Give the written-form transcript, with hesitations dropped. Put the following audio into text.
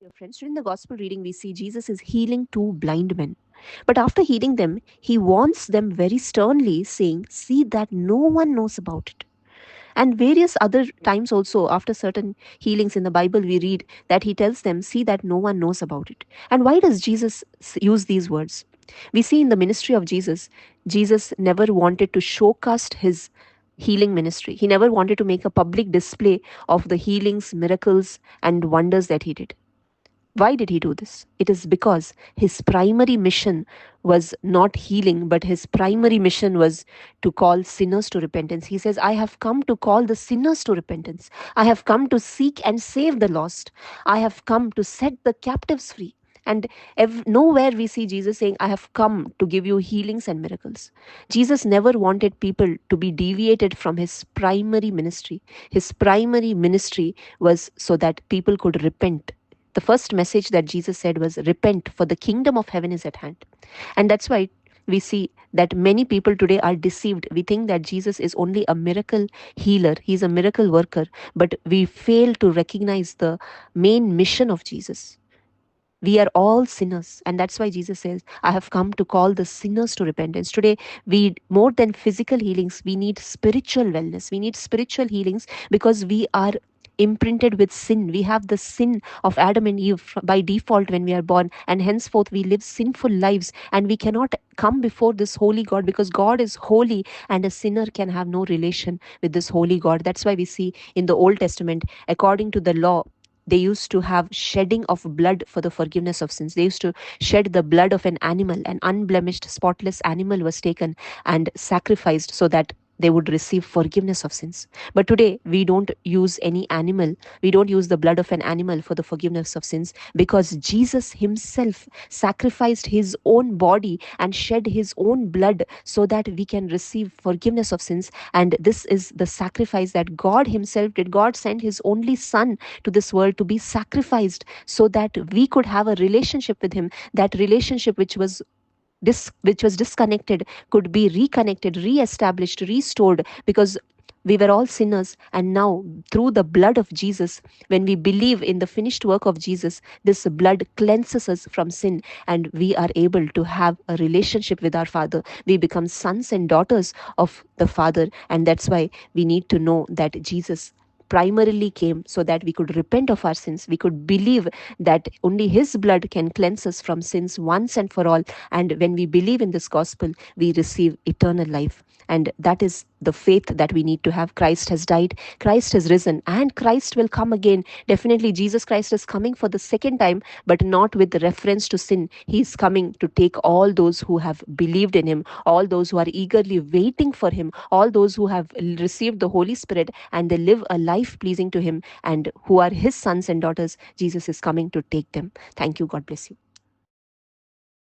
Dear friends, during the gospel reading, we see Jesus is healing two blind men. But after healing them, he warns them very sternly, saying, "See that no one knows about it." And various other times also, after certain healings in the Bible, we read that he tells them, "See that no one knows about it." And why does Jesus use these words? We see in the ministry of Jesus, Jesus never wanted to showcast his healing ministry. He never wanted to make a public display of the healings, miracles, and wonders that he did. Why did he do this? It is because his primary mission was not healing, but his primary mission was to call sinners to repentance. He says, "I have come to call the sinners to repentance. I have come to seek and save the lost. I have come to set the captives free." And nowhere we see Jesus saying, "I have come to give you healings and miracles." Jesus never wanted people to be deviated from his primary ministry. His primary ministry was so that people could repent. The first message that Jesus said was, "Repent, for the kingdom of heaven is at hand." And that's why we see that many people today are deceived. We think that Jesus is only a miracle healer, he's a miracle worker, but we fail to recognize the main mission of Jesus. We are all sinners, and that's why Jesus says, "I have come to call the sinners to repentance." Today, we more than physical healings, we need spiritual wellness. We need spiritual healings because we are imprinted with sin. We have the sin of Adam and Eve by default when we are born, and henceforth we live sinful lives, and we cannot come before this holy God because God is holy, and a sinner can have no relation with this holy God. That's why we see in the Old Testament, according to the law, they used to have shedding of blood for the forgiveness of sins. They used to shed the blood of an animal. An unblemished, spotless animal was taken and sacrificed so that they would receive forgiveness of sins. But today, we don't use any animal. We don't use the blood of an animal for the forgiveness of sins because Jesus himself sacrificed his own body and shed his own blood so that we can receive forgiveness of sins. And this is the sacrifice that God himself did. God sent his only son to this world to be sacrificed so that we could have a relationship with him. That relationship which was disconnected could be reconnected, re-established, restored, because we were all sinners. And now, through the blood of Jesus, when we believe in the finished work of Jesus, this blood cleanses us from sin, and we are able to have a relationship with our Father. We become sons and daughters of the Father, and that's why we need to know that Jesus primarily came so that we could repent of our sins. We could believe that only his blood can cleanse us from sins once and for all. And when we believe in this gospel, we receive eternal life. And that is the faith that we need to have. Christ has died, Christ has risen, and Christ will come again. Definitely, Jesus Christ is coming for the second time, but not with reference to sin. He is coming to take all those who have believed in him, all those who are eagerly waiting for him, all those who have received the Holy Spirit and they live a life pleasing to him and who are his sons and daughters. Jesus is coming to take them. Thank you. God bless you.